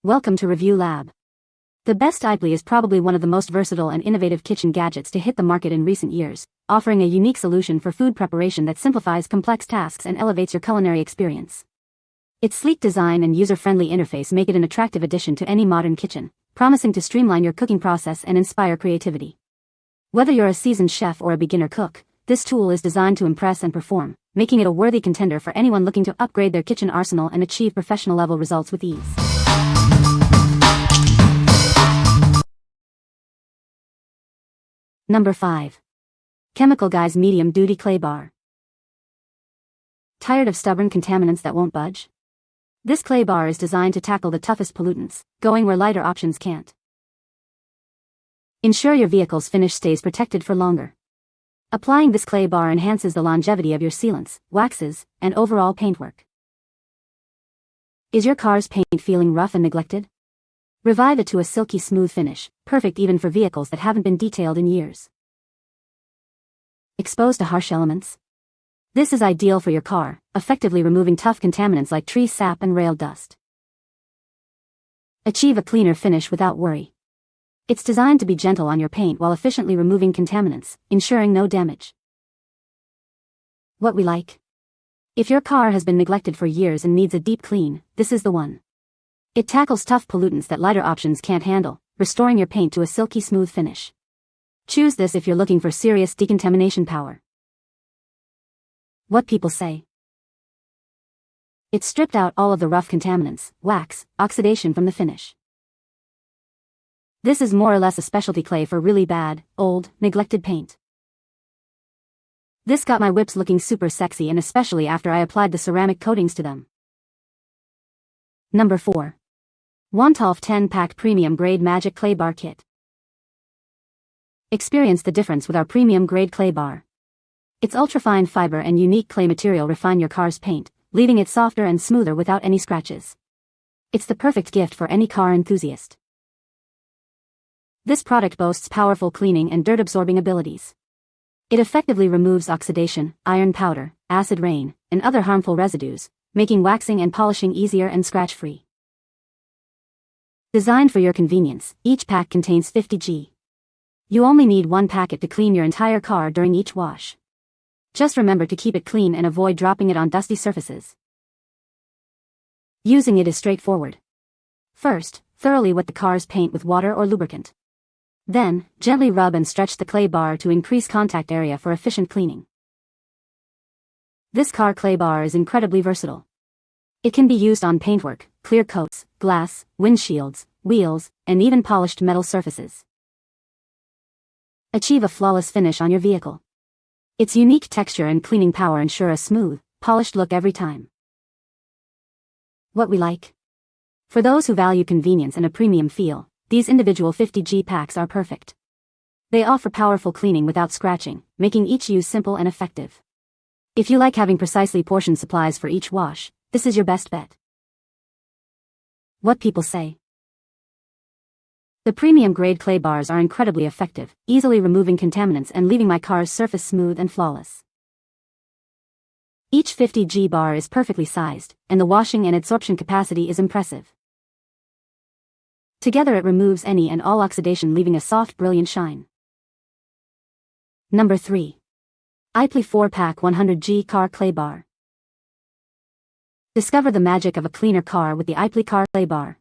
Welcome to Review Lab. The best Ipely is probably one of the most versatile and innovative kitchen gadgets to hit the market in recent years, offering a unique solution for food preparation that simplifies complex tasks and elevates your culinary experience. Its sleek design and user-friendly interface make it an attractive addition to any modern kitchen, promising to streamline your cooking process and inspire creativity. Whether you're a seasoned chef or a beginner cook, this tool is designed to impress and perform, making it a worthy contender for anyone looking to upgrade their kitchen arsenal and achieve professional-level results with ease. Number 5. Chemical Guy's Medium Duty Clay Bar. Tired of stubborn contaminants that won't budge? This clay bar is designed to tackle the toughest pollutants, going where lighter options can't. Ensure your vehicle's finish stays protected for longer. Applying this clay bar enhances the longevity of your sealants, waxes, and overall paintwork. Is your car's paint feeling rough and neglected? Revive it to a silky smooth finish, perfect even for vehicles that haven't been detailed in years. Exposed to harsh elements? This is ideal for your car, effectively removing tough contaminants like tree sap and rail dust. Achieve a cleaner finish without worry. It's designed to be gentle on your paint while efficiently removing contaminants, ensuring no damage. What we like? If your car has been neglected for years and needs a deep clean, this is the one. It tackles tough pollutants that lighter options can't handle, restoring your paint to a silky smooth finish. Choose this if you're looking for serious decontamination power. What people say? It stripped out all of the rough contaminants, wax, oxidation from the finish. This is more or less a specialty clay for really bad, old, neglected paint. This got my whips looking super sexy, and especially after I applied the ceramic coatings to them. Number 4. Wontolf 10-pack Premium Grade Magic Clay Bar Kit. Experience the difference with our premium grade clay bar. Its ultrafine fiber and unique clay material refine your car's paint, leaving it softer and smoother without any scratches. It's the perfect gift for any car enthusiast. This product boasts powerful cleaning and dirt-absorbing abilities. It effectively removes oxidation, iron powder, acid rain, and other harmful residues, making waxing and polishing easier and scratch-free. Designed for your convenience, each pack contains 50 g. You only need one packet to clean your entire car during each wash. Just remember to keep it clean and avoid dropping it on dusty surfaces. Using it is straightforward. First, thoroughly wet the car's paint with water or lubricant. Then, gently rub and stretch the clay bar to increase contact area for efficient cleaning. This car clay bar is incredibly versatile. It can be used on paintwork, clear coats, glass, windshields, wheels, and even polished metal surfaces. Achieve a flawless finish on your vehicle. Its unique texture and cleaning power ensure a smooth, polished look every time. What we like? For those who value convenience and a premium feel, these individual 50 g packs are perfect. They offer powerful cleaning without scratching, making each use simple and effective. If you like having precisely portioned supplies for each wash, this is your best bet. What people say? The premium grade clay bars are incredibly effective, easily removing contaminants and leaving my car's surface smooth and flawless. Each 50 g bar is perfectly sized, and the washing and adsorption capacity is impressive. Together it removes any and all oxidation, leaving a soft, brilliant shine. Number 3. Ipely 4-pack 100 g Car Clay Bar. Discover the magic of a cleaner car with the Ipely Car Clay Bar.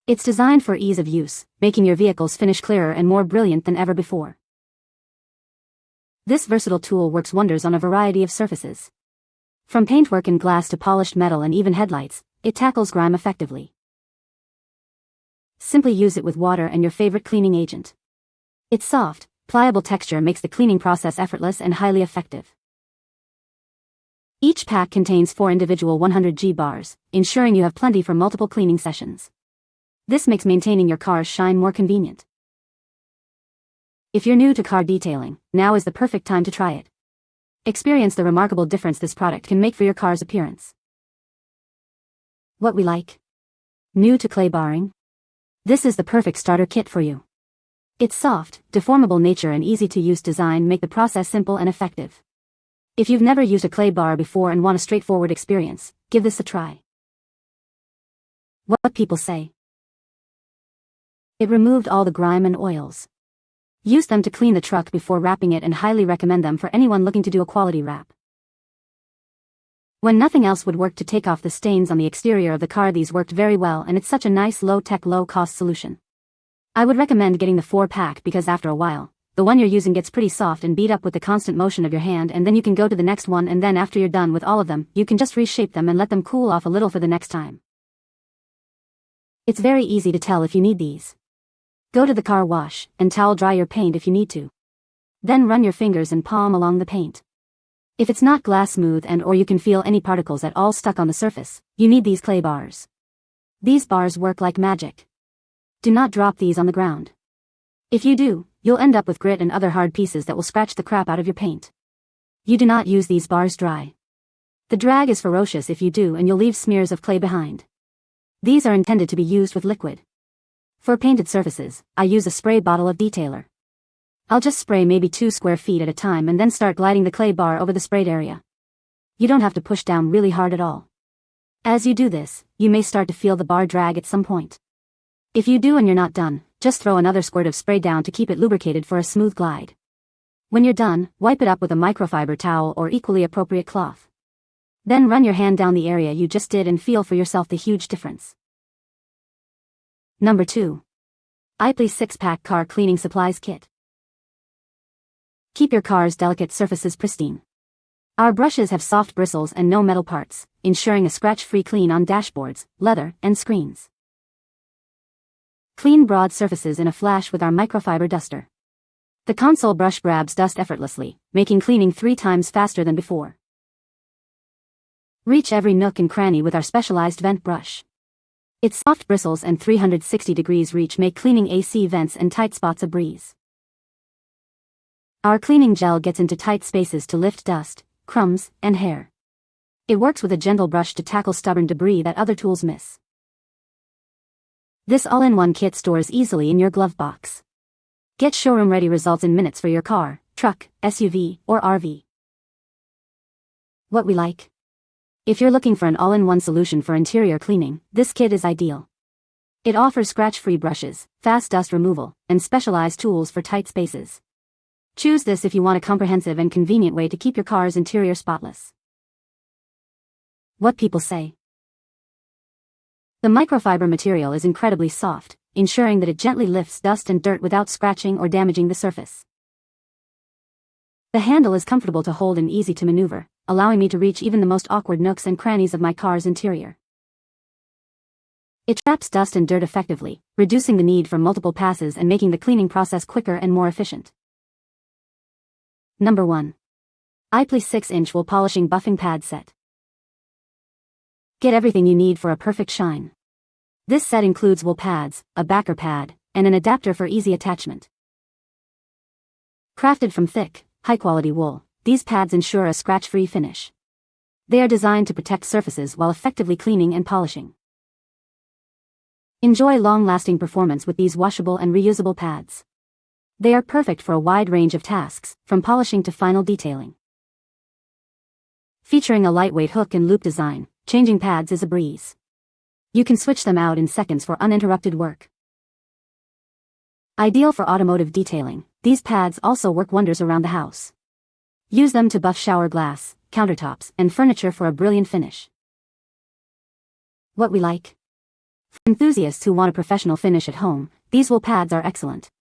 It's designed for ease of use, making your vehicle's finish clearer and more brilliant than ever before. This versatile tool works wonders on a variety of surfaces. From paintwork and glass to polished metal and even headlights, it tackles grime effectively. Simply use it with water and your favorite cleaning agent. Its soft, pliable texture makes the cleaning process effortless and highly effective. Each pack contains 4 individual 100 g bars, ensuring you have plenty for multiple cleaning sessions. This makes maintaining your car's shine more convenient. If you're new to car detailing, now is the perfect time to try it. Experience the remarkable difference this product can make for your car's appearance. What we like? New to clay barring? This is the perfect starter kit for you. Its soft, deformable nature and easy-to-use design make the process simple and effective. If you've never used a clay bar before and want a straightforward experience, give this a try. What people say? It removed all the grime and oils. Use them to clean the truck before wrapping it and highly recommend them for anyone looking to do a quality wrap. When nothing else would work to take off the stains on the exterior of the car, these worked very well, and it's such a nice low-tech, low-cost solution. I would recommend getting the 4-pack because after a while, the one you're using gets pretty soft and beat up with the constant motion of your hand, and then you can go to the next one, and then after you're done with all of them, you can just reshape them and let them cool off a little for the next time. It's very easy to tell if you need these. Go to the car wash and towel dry your paint if you need to. Then run your fingers and palm along the paint. If it's not glass smooth or you can feel any particles at all stuck on the surface, you need these clay bars. These bars work like magic. Do not drop these on the ground. If you do, you'll end up with grit and other hard pieces that will scratch the crap out of your paint. You do not use these bars dry. The drag is ferocious if you do, and you'll leave smears of clay behind. These are intended to be used with liquid. For painted surfaces, I use a spray bottle of detailer. I'll just spray maybe 2 square feet at a time and then start gliding the clay bar over the sprayed area. You don't have to push down really hard at all. As you do this, you may start to feel the bar drag at some point. If you do and you're not done, just throw another squirt of spray down to keep it lubricated for a smooth glide. When you're done, wipe it up with a microfiber towel or equally appropriate cloth. Then run your hand down the area you just did and feel for yourself the huge difference. Number 2. Ipely 6-pack Car Cleaning Supplies Kit. Keep your car's delicate surfaces pristine. Our brushes have soft bristles and no metal parts, ensuring a scratch-free clean on dashboards, leather, and screens. Clean broad surfaces in a flash with our microfiber duster. The console brush grabs dust effortlessly, making cleaning 3 times faster than before. Reach every nook and cranny with our specialized vent brush. Its soft bristles and 360 degrees reach make cleaning AC vents and tight spots a breeze. Our cleaning gel gets into tight spaces to lift dust, crumbs, and hair. It works with a gentle brush to tackle stubborn debris that other tools miss. This all-in-one kit stores easily in your glove box. Get showroom-ready results in minutes for your car, truck, SUV, or RV. What we like. If you're looking for an all-in-one solution for interior cleaning, this kit is ideal. It offers scratch-free brushes, fast dust removal, and specialized tools for tight spaces. Choose this if you want a comprehensive and convenient way to keep your car's interior spotless. What people say. The microfiber material is incredibly soft, ensuring that it gently lifts dust and dirt without scratching or damaging the surface. The handle is comfortable to hold and easy to maneuver, allowing me to reach even the most awkward nooks and crannies of my car's interior. It traps dust and dirt effectively, reducing the need for multiple passes and making the cleaning process quicker and more efficient. Number 1. Ipely 6-inch Wool Polishing Buffing Pad Set. Get everything you need for a perfect shine. This set includes wool pads, a backer pad, and an adapter for easy attachment. Crafted from thick, high-quality wool, these pads ensure a scratch-free finish. They are designed to protect surfaces while effectively cleaning and polishing. Enjoy long-lasting performance with these washable and reusable pads. They are perfect for a wide range of tasks, from polishing to final detailing. Featuring a lightweight hook and loop design, changing pads is a breeze. You can switch them out in seconds for uninterrupted work. Ideal for automotive detailing, these pads also work wonders around the house. Use them to buff shower glass, countertops, and furniture for a brilliant finish. What we like. For enthusiasts who want a professional finish at home, these wool pads are excellent.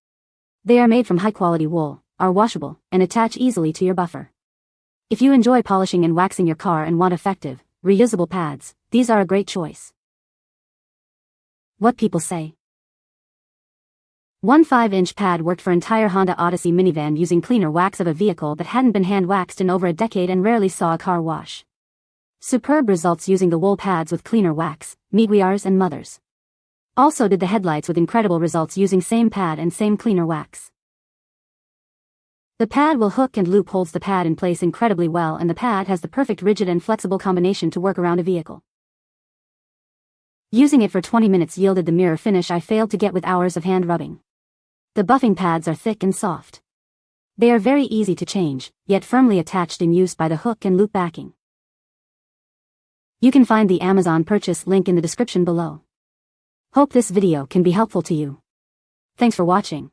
They are made from high-quality wool, are washable, and attach easily to your buffer. If you enjoy polishing and waxing your car and want effective, reusable pads, these are a great choice. What people say. One 5-inch pad worked for entire Honda Odyssey minivan using cleaner wax of a vehicle that hadn't been hand-waxed in over a decade and rarely saw a car wash. Superb results using the wool pads with cleaner wax, Meguiars and Mothers. Also did the headlights with incredible results using same pad and same cleaner wax. The pad will hook and loop holds the pad in place incredibly well, and the pad has the perfect rigid and flexible combination to work around a vehicle. Using it for 20 minutes yielded the mirror finish I failed to get with hours of hand rubbing. The buffing pads are thick and soft. They are very easy to change, yet firmly attached in use by the hook and loop backing. You can find the Amazon purchase link in the description below. Hope this video can be helpful to you. Thanks for watching.